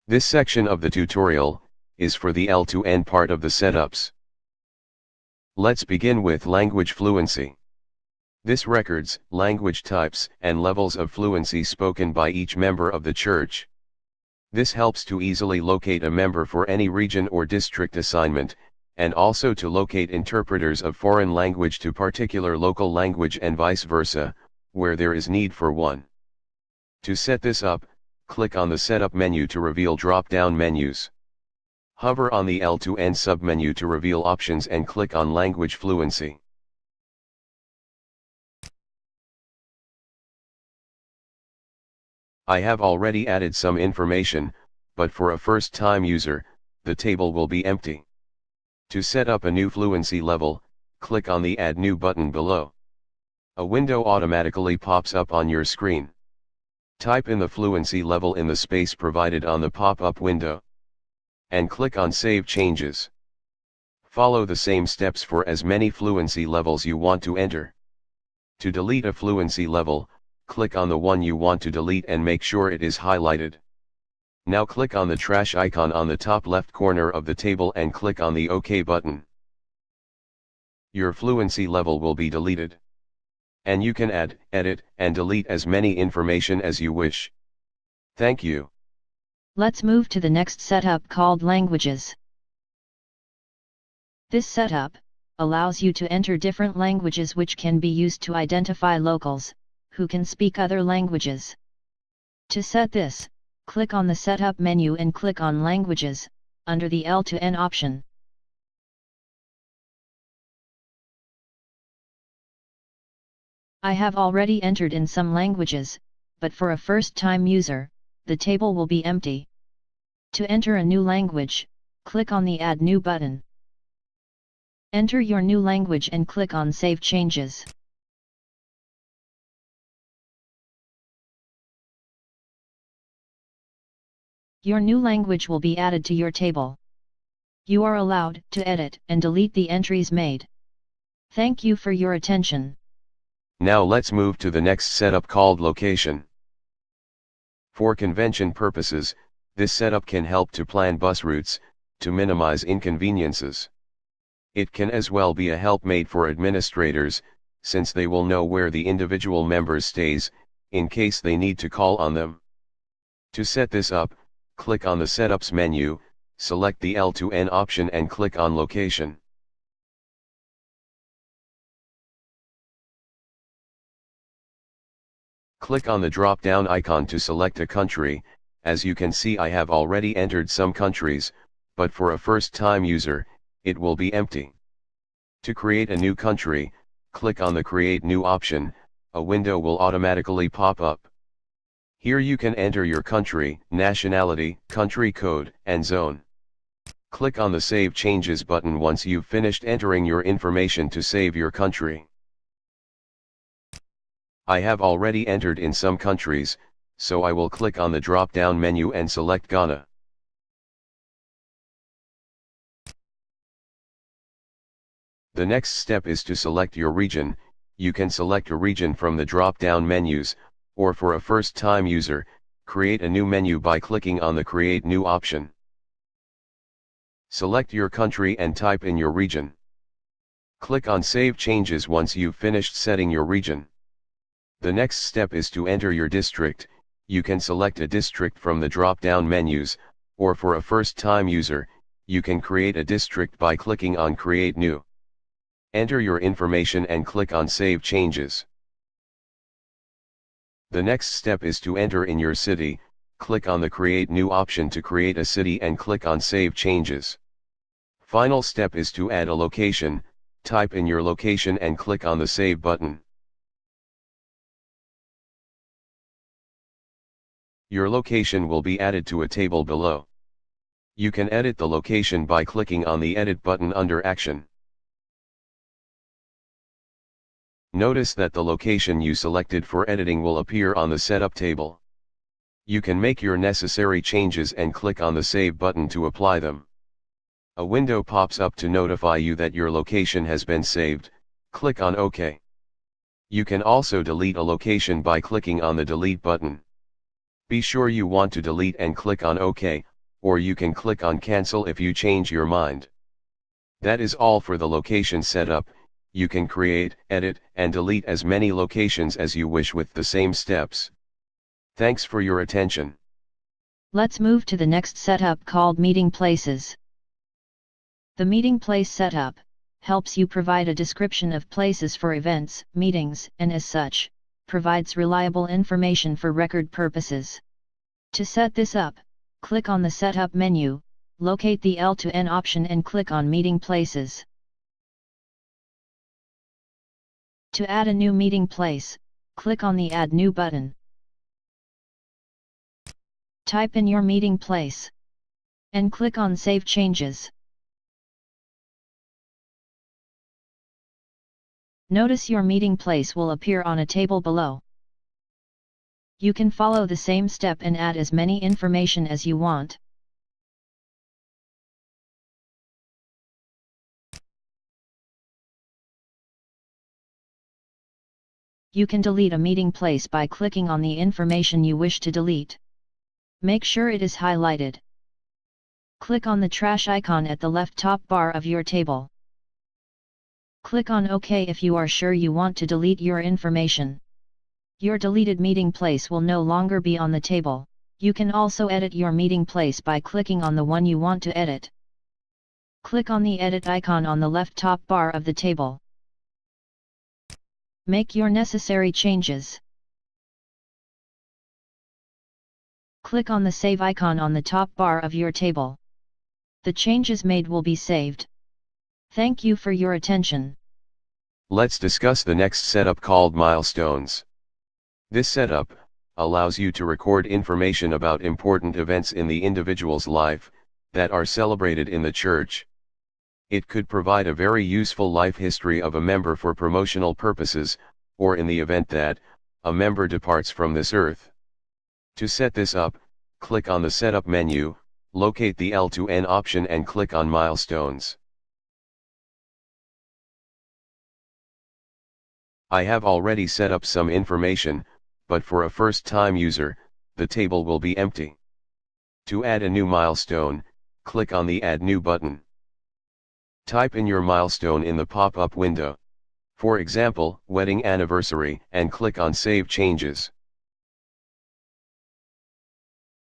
This section of the tutorial is for the L2N part of the setups. Let's begin with language fluency. This records language types and levels of fluency spoken by each member of the church. This helps to easily locate a member for any region or district assignment, and also to locate interpreters of foreign language to particular local language and vice versa, where there is need for one. To set this up, click on the Setup menu to reveal drop-down menus. Hover on the L2N submenu to reveal options and click on Language Fluency. I have already added some information, but for a first-time user, the table will be empty. To set up a new fluency level, click on the Add New button below. A window automatically pops up on your screen. Type in the fluency level in the space provided on the pop-up window. And click on Save Changes. Follow the same steps for as many fluency levels you want to enter. To delete a fluency level, click on the one you want to delete and make sure it is highlighted. Now click on the trash icon on the top left corner of the table and click on the OK button. Your fluency level will be deleted. And you can add, edit, and delete as many information as you wish. Thank you. Let's move to the next setup called Languages. This setup allows you to enter different languages which can be used to identify locals who can speak other languages. To set this, click on the Setup menu and click on Languages, under the L2N option. I have already entered in some languages, but for a first-time user, the table will be empty. To enter a new language, click on the Add New button. Enter your new language and click on Save Changes. Your new language will be added to your table. You are allowed to edit and delete the entries made. Thank you for your attention. Now let's move to the next setup called Location. For convention purposes, this setup can help to plan bus routes, to minimize inconveniences. It can as well be a helpmate for administrators, since they will know where the individual member stays, in case they need to call on them. To set this up, click on the Setups menu, select the L2N option and click on Location. Click on the drop-down icon to select a country. As you can see, I have already entered some countries, but for a first-time user, it will be empty. To create a new country, click on the Create New option. A window will automatically pop up. Here you can enter your country, nationality, country code, and zone. Click on the Save Changes button once you've finished entering your information to save your country. I have already entered in some countries, so I will click on the drop-down menu and select Ghana. The next step is to select your region. You can select a region from the drop-down menus, or for a first-time user, create a new menu by clicking on the Create New option. Select your country and type in your region. Click on Save Changes once you've finished setting your region. The next step is to enter your district. You can select a district from the drop-down menus, or for a first-time user, you can create a district by clicking on Create New. Enter your information and click on Save Changes. The next step is to enter in your city. Click on the Create New option to create a city and click on Save Changes. Final step is to add a location. Type in your location and click on the Save button. Your location will be added to a table below. You can edit the location by clicking on the Edit button under Action. Notice that the location you selected for editing will appear on the Setup table. You can make your necessary changes and click on the Save button to apply them. A window pops up to notify you that your location has been saved. Click on OK. You can also delete a location by clicking on the Delete button. Be sure you want to delete and click on OK. or you can click on cancel if you change your mind. That is all for the location setup. You can create, edit, and delete as many locations as you wish with the same steps. Thanks for your attention. Let's move to the next setup called Meeting Places. The Meeting Place setup helps you provide a description of places for events, meetings, and as such, provides reliable information for record purposes. To set this up, click on the Setup menu, locate the L to N option and click on Meeting Places. To add a new meeting place, click on the Add New button. Type in your meeting place and click on Save Changes. Notice your meeting place will appear on a table below. You can follow the same step and add as many information as you want. You can delete a meeting place by clicking on the information you wish to delete. Make sure it is highlighted. Click on the trash icon at the left top bar of your table. Click on OK if you are sure you want to delete your information. Your deleted meeting place will no longer be on the table. You can also edit your meeting place by clicking on the one you want to edit. Click on the edit icon on the left top bar of the table. Make your necessary changes. Click on the Save icon on the top bar of your table. The changes made will be saved. Thank you for your attention. Let's discuss the next setup called Milestones. This setup allows you to record information about important events in the individual's life that are celebrated in the church. It could provide a very useful life history of a member for promotional purposes, or in the event that a member departs from this earth. To set this up, click on the Setup menu, locate the L to N option and click on Milestones. I have already set up some information, but for a first-time user, the table will be empty. To add a new milestone, click on the Add New button. Type in your milestone in the pop-up window. For example, wedding anniversary, and click on Save Changes.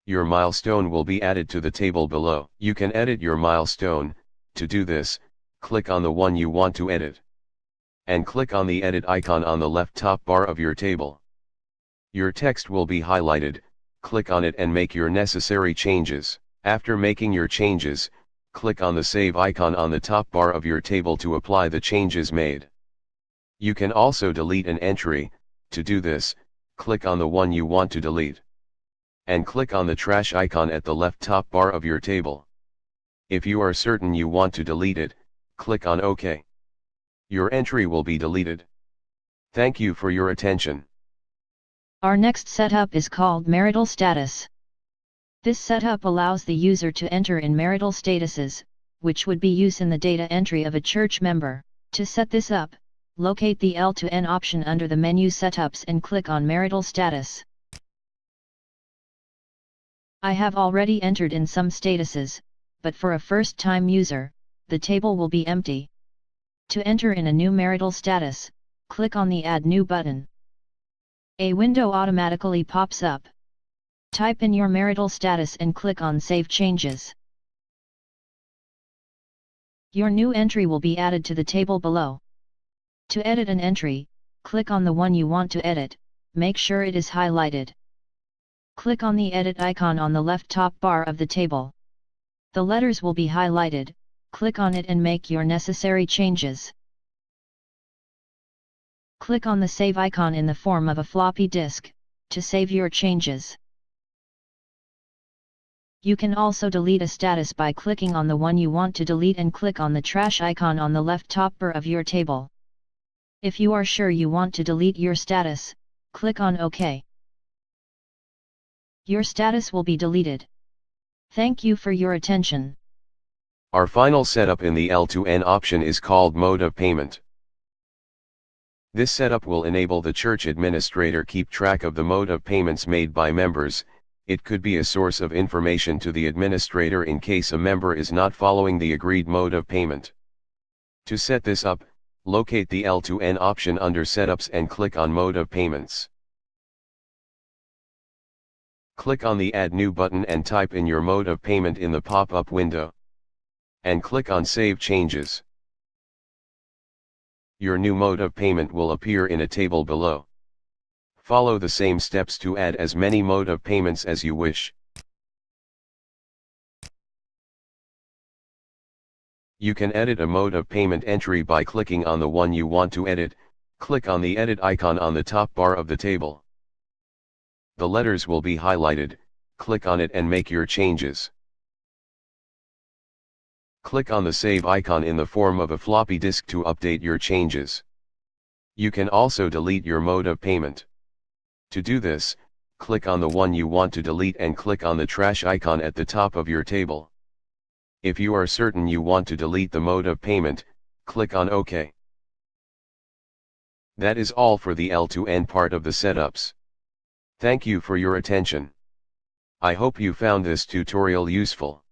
Your milestone will be added to the table below. You can edit your milestone. To do this, click on the one you want to edit. And click on the edit icon on the left top bar of your table. Your text will be highlighted, click on it and make your necessary changes. After making your changes, click on the Save icon on the top bar of your table to apply the changes made. You can also delete an entry. To do this, click on the one you want to delete. And click on the trash icon at the left top bar of your table. If you are certain you want to delete it, click on OK. Your entry will be deleted. Thank you for your attention. Our next setup is called Marital Status. This setup allows the user to enter in marital statuses, which would be used in the data entry of a church member. To set this up, locate the L to N option under the menu Setups and click on Marital Status. I have already entered in some statuses, but for a first-time user, the table will be empty. To enter in a new marital status, click on the Add New button. A window automatically pops up. Type in your marital status and click on Save Changes. Your new entry will be added to the table below. To edit an entry, click on the one you want to edit, make sure it is highlighted. Click on the edit icon on the left top bar of the table. The letters will be highlighted, click on it and make your necessary changes. Click on the Save icon in the form of a floppy disk, to save your changes. You can also delete a status by clicking on the one you want to delete and click on the trash icon on the left top bar of your table. If you are sure you want to delete your status, click on OK. Your status will be deleted. Thank you for your attention. Our final setup in the L to N option is called Mode of Payment. This setup will enable the church administrator keep track of the mode of payments made by members, It could be a source of information to the administrator in case a member is not following the agreed mode of payment. To set this up, locate the L2N option under Setups and click on Mode of Payments. Click on the Add New button and type in your mode of payment in the pop-up window. And click on Save Changes. Your new mode of payment will appear in a table below. Follow the same steps to add as many mode of payments as you wish. You can edit a mode of payment entry by clicking on the one you want to edit. Click on the edit icon on the top bar of the table. The letters will be highlighted, click on it and make your changes. Click on the save icon in the form of a floppy disk to update your changes. You can also delete your mode of payment. To do this, click on the one you want to delete and click on the trash icon at the top of your table. If you are certain you want to delete the mode of payment, click on OK. That is all for the L2N part of the setups. Thank you for your attention. I hope you found this tutorial useful.